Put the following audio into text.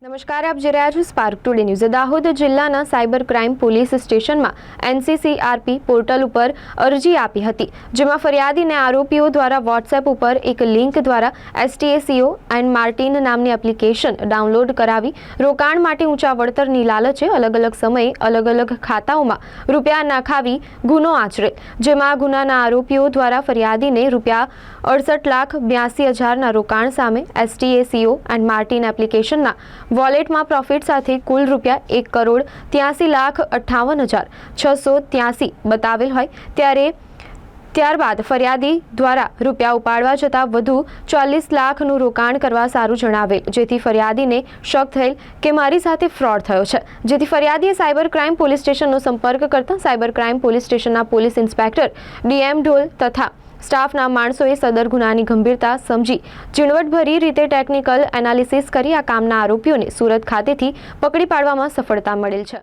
નમસ્કાર, આપ જોઈ રહ્યા છો સ્પાર્ક ટુડે ન્યૂઝ। દાહોદ જિલ્લાના સાયબર ક્રાઇમ પોલીસ સ્ટેશનમાં NCCRP પોર્ટલ ઉપર અરજી આપી હતી, જેમાં ફરિયાદીને આરોપીઓ દ્વારા વોટ્સએપ ઉપર એક લિંક દ્વારા STACO એન્ડ માર્ટિન નામની એપ્લિકેશન ડાઉનલોડ કરાવી રોકાણ માટે ઊંચા વળતરની લાલચે અલગ અલગ સમયે અલગ અલગ ખાતાઓમાં રૂપિયા નાખાવી ગુનો આચરેલ, જેમાં ગુનાના આરોપીઓ દ્વારા ફરિયાદીને રૂપિયા 68,82,000ના રોકાણ સામે STACO એન્ડ માર્ટિન એપ્લિકેશનના વોલેટમાં પ્રોફિટ સાથે કુલ રૂપિયા 1,83,58,683 બતાવેલ હોય ત્યારબાદ ફરિયાદી દ્વારા રૂપિયા ઉપાડવા જતાં વધુ 40 લાખનું રોકાણ કરવા સારું જણાવેલ, જેથી ફરિયાદીને શક થયેલ કે મારી સાથે ફ્રોડ થયો છે, જેથી ફરિયાદીએ સાયબર ક્રાઇમ પોલીસ સ્ટેશનનો સંપર્ક કરતા સાયબર ક્રાઇમ પોલીસ સ્ટેશનના પોલીસ ઇન્સ્પેક્ટર DM ઢોલ તથા સ્ટાફના માણસોએ સદર ગુનાની ગંભીરતા સમજી ઝીણવટભરી રીતે ટેકનિકલ એનાલિસિસ કરી આ કામના આરોપીઓને સુરત ખાતેથી પકડી પાડવામાં સફળતા મળેલ છે।